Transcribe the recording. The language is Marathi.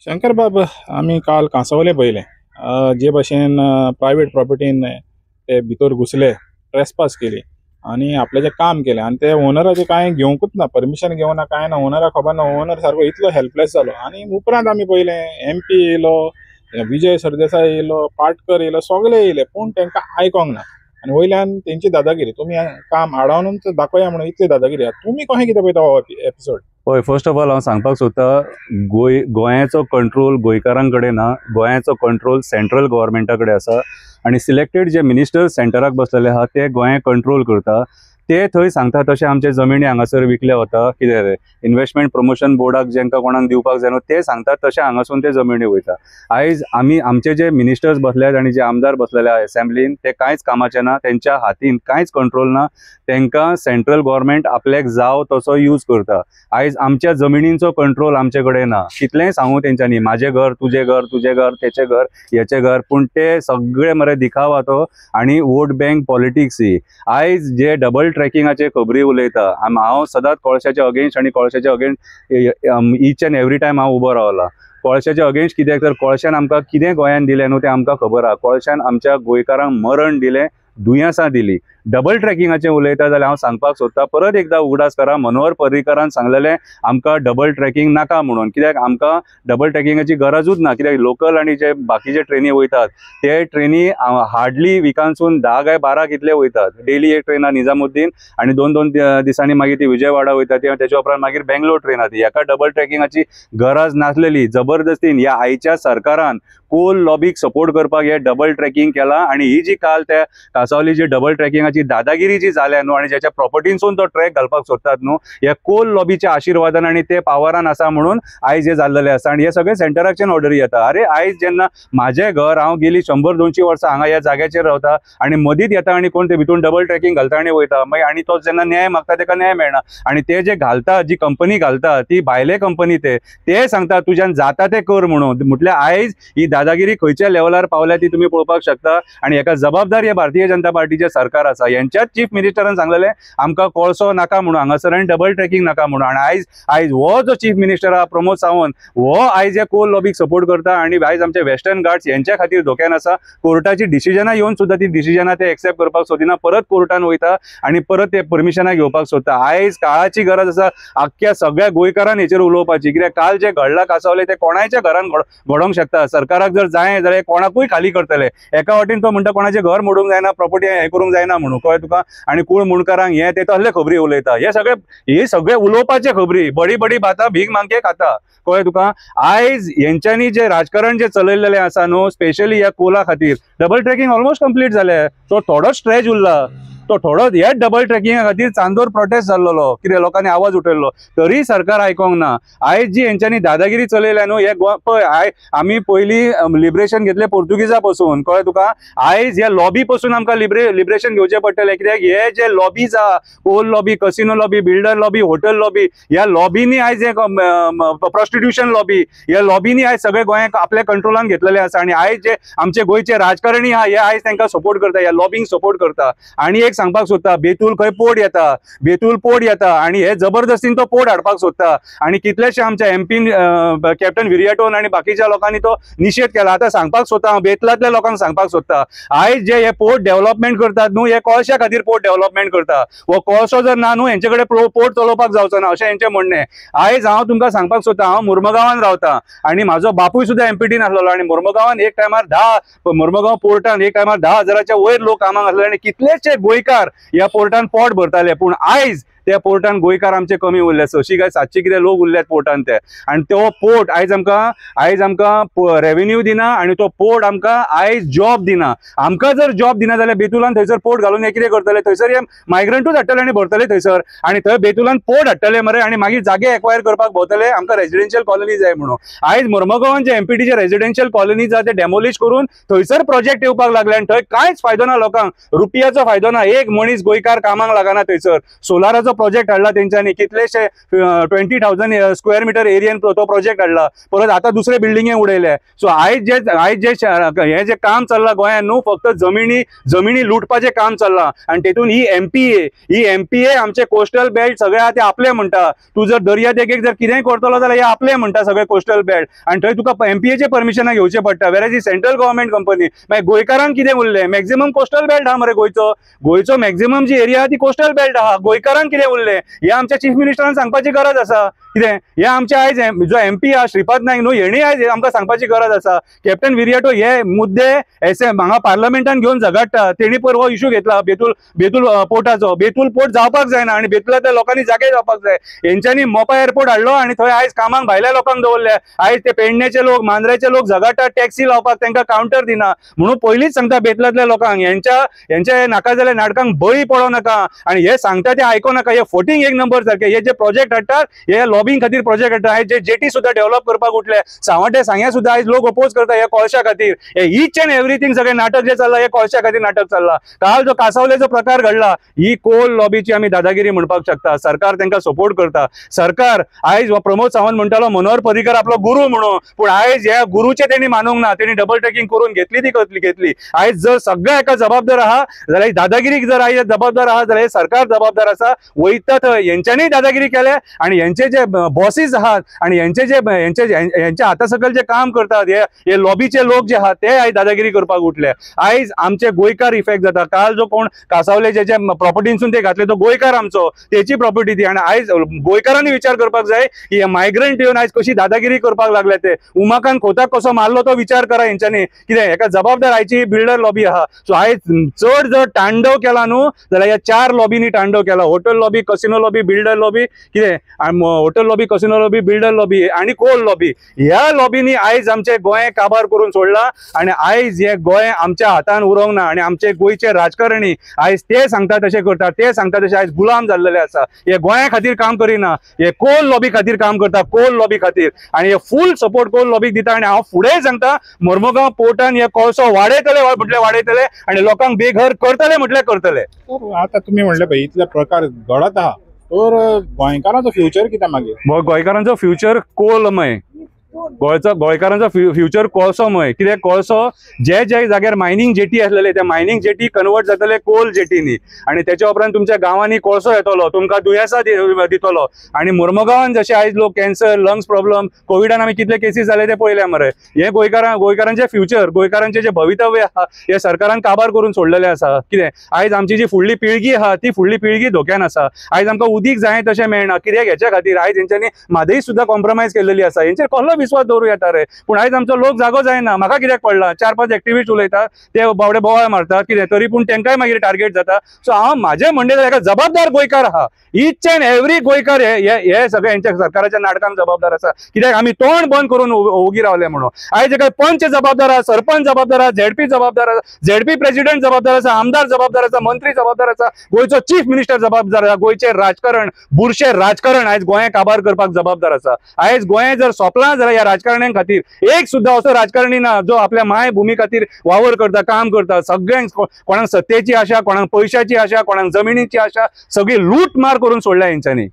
शंकर बाब आम्ही काल कांसावले पहिले जे भाशेन प्रायव्हेट प्रॉपर्टीन ते भितर घुसले, ट्रेसपास केली आणि आपले जे काम केले आणि ते ओनराचे काय घेवंकूच ना, परमिशन घेवना काय ना, ओनराक खबर ना. ओनर सारको इतलो हेल्पलेस जालो आणि उपरांत आम्ही पहिले MP येयलो, विजय सरदेसाय येयलो, पाटकर येयलो, सगळे येयले पूण तांकां आयकोंक ना. आणि वयल्यान तेंची दादागिरी तुमी काम आडावनूच दाखोवया म्हणून इतली दादागिरी. तुमी कशें कितें पळयता हो एपिसोड? हय, फर्स्ट ऑफ ऑल हांव सांगपाक सोदता, गोंयाचो कंट्रोल गोंयकारां कडेन ना, गोंयाचो कंट्रोल सेंट्रल गव्हर्मेंटा कडेन आसा आणि सिलेक्टेड जे मिनिस्टर्स सेंटराक बसलेले आहा ते गोंया कंट्रोल करता. ते थंय सांगता तशें आमचे जमिनी हांगासर विकल्या वता. कितें रे इन्व्हेस्टमेंट प्रमोशन बोर्डाक जेंकां कोणाक दिवपाक जाय न्हू ते सांगतात तशें हांगासून ते जमिनी वयता. आयज आमचे जे मिनिस्टर्स बसल्यात आनी जे आमदार बसलेले आहा असेंब्लीन ते कांयच कामाचे ना, तेंच्या हातीन कांयच कंट्रोल ना. तेंकां सेंट्रल गव्हर्मेंट आपल्याक जाव तसो यूज करता. आयज आमच्या जमिनींचो कंट्रोल आमचे कडेन ना. कितलेंय सांगू तेंच्यांनी माझे घर तुझे घर, तुझे घर तेचे घर हेचे घर, पूण ते सगळे मरे दिखावा तो आनी वोट बँक पॉलिटिक्स ही. आयज जे डबल ट्रॅकिंगाचे खबरी उलयता, हांव सदांच कोळशाच्या अगेन्स्ट आनी कोळशाच्या against each end every time हांव उबो रावला. कोळशाच्या अगेन्स्ट कित्याक तर कोळशान आमकां कितें गोंयान दिलें न्हू तें आमकां खबर आहा. कोळशान आमच्या गोंयकारांक मरण दिलें, दुयेंसां दिली. डबल ट्रॅकिंगाचें उलयता जाल्यार हांव सांगपाक सोदता, परत एकदां उगडास करा. मनोहर पर्रीकरान सांगलेलें आमकां डबल ट्रॅकिंग नाका म्हणून. कित्याक आमकां डबल ट्रॅकिंगाची गरजूच ना. कित्याक लोकल आनी जे बाकीचे ट्रेनी वयतात ते ट्रेनी हार्डली विकानसून 10 काय 12 कितले वयतात. डेली एक ट्रेन निजामुद्दीन आनी दोन दिसांनी मागीर ती विजयवाडा वयता ती, तेच्या उपरांत मागीर बेंगलोर ट्रेन आहा ती. हेका डबल ट्रॅकिंगाची गरज नासलेली. जबरदस्तीन ह्या आयच्या सरकारान कोल लॉबीक सपोर्ट करपाक हे डबल ट्रॅकिंग केला. आनी ही जी काल त्या कांसावली जी डबल ट्रॅकिंगाची दादागिरी जी जाल्या न्हू आनी ज्याच्या प्रॉपर्टीनसून तो ट्रॅक घालपाक सोदतात न्हू, हे कोल लॉबीच्या आशिर्वादान आनी ते पावरान आसा म्हणून आयज हे जाल्लेले आसा. आनी हे सगळे सेंटराच्यान ऑर्डरी येता. अरे आयज जेन्ना म्हाजें घर, हांव गेली 100-200 वर्सां हांगा ह्या जाग्याचेर रावता आनी मदींच येता आनी कोण ते भितून डबल ट्रॅकिंग घालता आनी वयता, मागीर आनी तो जेन्ना न्याय मागता तेका न्याय मेळना. आनी ते जे घालता, जी कंपनी घालता ती भायले कंपनी ते सांगता तुज्यान जाता ते कर म्हणून. म्हटल्यार आयज ही दादागिरी खंयच्या लेवलार पावल्या ती तुम्ही पळोवपाक शकता. आनी हेका जबाबदार हे भारतीय जनता पार्टीचे सरकार आसा. यांच्याच चीफ मिनिस्टरान सांगलेले आमकां कोळसो नाका म्हणून, हांगासर आनी डबल ट्रॅकिंग नाका म्हणून. आनी आयज हो जो चीफ मिनिस्टर आहा प्रमोद सावंत, हो आयज हे कोल लॉबीक सपोर्ट करता आनी आयज आमचे वेस्टर्न घाट्स यांच्या खातीर धोक्यान आसा. कोर्टाची डिसिजनां येवन सुद्धा ती डिसिजनां ते एक्सेप्ट करपाक सोदिना, परत कोर्टान वयता आनी परत ते परमिशनां घेवपाक सोदता. आयज काळाची गरज आसा आख्ख्या सगळ्या गोंयकारांनी हेचेर उलोवपाची. कित्याक काल जे घडला कांसावले ते कोणाच्या घरान घडोवंक शकता. सरकाराक जर जाय जाल्यार कोणाकूय खाली करतले. एका वाटेन तो म्हणटा कोणाचे घर मोडूंक जायना, प्रॉपर्टी हे करूंक जायना म्हणून, कळ्ळें तुका. आनी कूळ मुणकारांक हे ते तसले खबरी उलयता. हे सगळे उलोवपाचे खबरी, बडी बडी बाता भीक मांगे खाता, कळ्ळें तुका. आयज हेंच्यांनी जे राजकारण जे चलयलेलें आसा न्हू, स्पेशली ह्या कोला खातीर डबल ट्रॅकिंग ऑलमोस्ट कंप्लीट जालें. तो थोडोच स्ट्रेच उरला. तो थोडो हे डबल ट्रॅकिंगा खातीर चांदोर प्रोटेस्ट जाल्लो, कितें लोकांनी आवाज उठयल्लो, तरी सरकार आयकोंक ना. आयज जी हेंच्यांनी दादागिरी चलयल्या न्हू, हे पळय आमी पयलीं लिबरेशन घेतलें पोर्तुगीजा पासून, कळ्ळें तुका. आयज ह्या लॉबी पासून आमकां लिबरेशन घेवचें पडटलें. कित्याक हे जे लॉबीज आहा, coal lobby, casino lobby, builder lobby, hotel lobby, ह्या लॉबीनी आयज हे प्रॉस्टिट्यूशन लॉबी, ह्या लॉबीनी आयज सगळे गोंयाक आपल्या कंट्रोलान घेतलेले आसा. आनी आयज जे आमचे गोंयचे राजकारणी आहा हे आयज तांकां सपोर्ट करता, ह्या लॉबींक सपोर्ट करता. आनी एक सांगपाक सोदता, बेतूल खंय पोड येता, बेतूल पोड येता आनी हे जबरदस्तीन तो पोड हाडपाक सोदता. आनी कितलेशे आमच्या एमपीन कॅप्टन विरियाटोन आनी बाकीच्या लोकांनी तो निशेध केला. आतां सांगपाक सोदता, हांव बेतलांतल्या लोकांक सांगपाक सोदता, आयज जे हे पोर्ट डेव्हलपमेंट करतात न्हू, हे कोळशा खातीर पोर्ट डेव्हलपमेंट करता. हो कोळसो जर ना न्हू, हेंचे कडेन पोर्ट चलोवपाक जावचो ना, अशें हेंचें म्हणणें. आयज हांव तुमकां सांगपाक सोदता, हांव मुर्मगांवान रावता आनी म्हाजो बापूय सुद्दां एमपीटीन आसलेलो. आनी मुर्मगांवान एक टायमार मुर्मगांव पोर्टान एक टायमार 10,000च्या वयर लोक कामाक आसले आनी कितलेशे गोंयकार ह्या पोर्टान पोट भरताले. पूण आयज त्या पोर्टान गोंयकार आमचे कमी उरले, 600 काय 700 कितें लोक उरल्यात पोर्टान ते. आनी तो पोर्ट आयज आमकां रेव्हेन्यू दिना आनी तो पोर्ट आमकां आयज जॉब दिना. आमकां जर जॉब दिना जाल्यार बेतुलान थंयसर पोर्ट घालून हे कितें करतले, थंयसर हे मायग्रंटूच हाडटले आनी भरतले थंयसर. आनी थंय बेतुलान पोर्ट हाडटले मरे आनी मागीर जागे एक्वायर करपाक भोंवतले, आमकां रेजिडेन्शियल कॉलनी जाय म्हणून. आयज मुर्मगांवान जे एमपीटीचे रेजिडेन्शियल कॉलनी आहा ते डेमोलिश करून थंयसर प्रोजेक्ट येवपाक लागले आनी थंय कांयच फायदो ना लोकांक, रुपयाचो फायदो ना. एक मनीस गोंयकार कामाक लागना थंयसर. सोलाराचो प्रोजेक्ट हाडला तेंच्यांनी, कितलेशे 20,000 स्क्वेअर मिटर एरियन तो प्रोजेक्ट हाडला, परत आता दुसरे बिल्डिंगे उडयले. सो आयज जे हे जे काम चल्ला गोंयांत न्हू, फक्त जमिनी लुटपाचें काम चल्ला. आणि तेतून ही एमपीए आमचे कोस्टल बेल्ट सगळे आहा ते आपले म्हणटा. तू जर दर्या देगेक जर कितेंय करतलो जाल्यार हे आपले म्हणटा सगळे कोस्टल बेल्ट, आणि थंय तुका एमपीएचे परमिशनां घेवचे पडटा. वेर ही सेंट्रल गव्हर्मेंट कंपनी. मागीर गोंयकारांक कितें उरलें? मॅक्झिमम कोस्टल बेल्ट आहा मरे गोंयचो मॅक्झिमम जी एरिया ती कोस्टल बेल्ट आहा. गोंयकारांक कितें उरलें हे आमच्या चीफ मिनिस्टरान सांगपाची गरज आसा. कितें हे आमचे आयज जो एमपी आहा श्रीपाद नाईक न्हू, हेणी आयज आमकां सांगपाची गरज आसा. कॅप्टन विरियाटो हे मुद्दे हांगा पार्लमेंटान घेवन झगडटा. तेणी पयर हो इशू घेतला बेतूल पोर्टाचो. बेतूल पोर्ट जावपाक जायना आनी बेतूलांतल्या लोकांनी जागे जावपाक जाय. हेंच्यांनी मोपा एअरपोर्ट हाडलो आनी थंय आयज कामाक भायल्या लोकांक दवरले. आयज ते पेडणेचे लोक, मांद्रेचे लोक झगडटात टॅक्सी लावपाक, तांकां कावंटर दिना. म्हणून पयलींच सांगता बेतलांतल्या लोकांक, हेंच्या नाका जाल्या नाटकांक बळी पडो नाका. आनी हे सांगता ते आयको नाका. हे फोटींग एक नंबर सारखे. हे जे प्रोजेक्ट हाडटात हे लॉबिंग खातीर प्रोजेक्ट हाडटात. आयज जे जेटी सुद्धा डेव्हलप करपाक उठले, सावंड्डे सांग्या सुद्धा आयज लोक अपोज करता हे कोळशा खातीर. हे ईच अँड एव्हरीथिंग सगळे नाटक जे चल्ला हे कोळशा खातीर नाटक चल्ला. काल जो कासावलेचो प्रकार घडला, ही कोल लॉबीची आमी दादागिरी म्हणपाक शकता. सरकार तांकां सपोर्ट करता. सरकार आयज प्रमोद सावंत म्हणटालो मनोहर पर्रीकर आपलो गुरू म्हणून, पूण आयज ह्या गुरूचे तेणी मानूंक ना. तेणी डबल ट्रॅकिंग करून घेतली ती घेतली. आयज जर सगळ्या एका जबाबदार आहा जाल्यार दादागिरीक जर आयज जबाबदार आहा जाल्यार सरकार जबाबदार आसा. वयता थंय हेंच्यांनी दादागिरी केले आनी हेंचे जे बॉसीस आहात आनी हेंच्या हाता सकयल जे काम करतात हे लॉबीचे लोक जे आहात ते आयज दादागिरी करपाक उठले. आयज आमचे गोंयकार इफेक्ट जाता. काल जो कोण कासावले जे प्रॉपर्टीनसून ते घातले तो गोंयकार आमचो, तेची प्रॉपर्टी ती. आनी आयज गोंयकारांनी विचार करपाक जाय की हे मायग्रंट येवन आयज कशी दादागिरी करपाक लागले ते. उमाकांत खोताक कसो मारलो तो विचार करा हेंच्यांनी. कितें हेका जबाबदार आयची बिल्डर लॉबी आहा. सो आयज चड जर तांडव केला न्हू जाल्यार ह्या 4 लॉबींनी तांडव केला. Hotel lobby, casino lobby, builder lobby, कितें hotel lobby, casino lobby, builder lobby आनी कोल लॉबी. ह्या लॉबींनी आयज आमचे गोंय काबार करून सोडला. आनी आयज हे गोंय आमच्या हातान उरोंक ना. आनी आमचे गोंयचे राजकारणी आयज ते सांगता तशें करता, ते सांगता तशें आयज गुलाम जाल्लेले आसा. हे गोंया खातीर काम करिना, हे कोल लॉबी खातीर काम करता, कोल लॉबी खातीर. आनी हे फूल सपोर्ट कोल लॉबीक दिता. आनी हांव फुडें सांगता मोर्मुगांव पोर्टान हे कोळसो वाडयतले म्हटले वाडयतले आनी लोकांक बेघर करतले म्हटले करतले. आता तुम्ही म्हणले पळय इतले प्रकार घडत आहा, तर गोंयकारांचो फ्युचर कितें मागीर? गोंयकारांचो फ्युचर कोलमय. गोंयकारांचो फ्युचर कोळसोमय. कित्याक कोळसो जे जाग्यार मायनिंग जेटी आसलेले त्या मायनिंग जेटी कन्वर्ट जातले कोल जेटीनी. आनी तेच्या उपरांत तुमच्या गांवांनी कोळसो येतलो, तुमकां दुयेंसां दितलो. आनी मोर्मुगांवान जशे आयज लोक कॅन्सर, लंग्स प्रॉब्लम, कोविडान आमी कितले केसीस जाले ते पळयले मरे. हे गोंयकारांचे फ्युचर, गोंयकारांचे जे भवितव्य आहा हे सरकारान काबार करून सोडलेले आसा. कितें आयज आमची जी फुडली पिळगी आहा ती फुडली पिळगी धोक्यान आसा. आयज आमकां उदीक जाय तशें मेळना. कित्याक हेच्या खातीर आयज हेंच्यांनी म्हादई सुद्दां कॉम्प्रोमायज केल्लेली आसा. हेंचेर कसलो विश्वास दवरूं येता रे. पूण आयज आमचो लोक जागो जायना. म्हाका कित्याक पडला 4-5 एक्टिविस्ट उलयतात, ते बावडे बोवाळ मारतात, कितें तरी पूण तेंकाय मागीर टार्गेट जाता. सो हांव म्हाजें म्हणणे जाल्यार जबाबदार गोंयकार आहा. ईच अँड एव्हरी गोंयकार हे सगळे हेंच्या सरकाराच्या नाटकांक जबाबदार आसा. कित्याक आमी तोंड बंद करून ओगी रावले म्हणून. आयज हेका पंच जबाबदार आहा, सरपंच जबाबदार आहा, झेडपी जबाबदार आसा, झेडपी प्रेसिडेंट जबाबदार आसा, आमदार जबाबदार आसा, मंत्री जबाबदार आसा, गोंयचो चीफ मिनिस्टर जबाबदार आसा. गोंयचे राजकारण, बुरशे राजकारण आयज गोंय काबार करपाक जबाबदार आसा. आयज गोंय जर सोंपलां जाल्यार ह्या राजकारण्यां खातीर एक सुद्धा असो राजकारणी ना जो आपल्या माय भूमी खातीर वावर करता, काम करता. सगळ्यांक कोणाक सत्तेची आशा, कोणाक पयशाची आशा, कोणाक जमिनीची आशा, सगळी लूट मार करून सोडल्या हेंच्यांनी.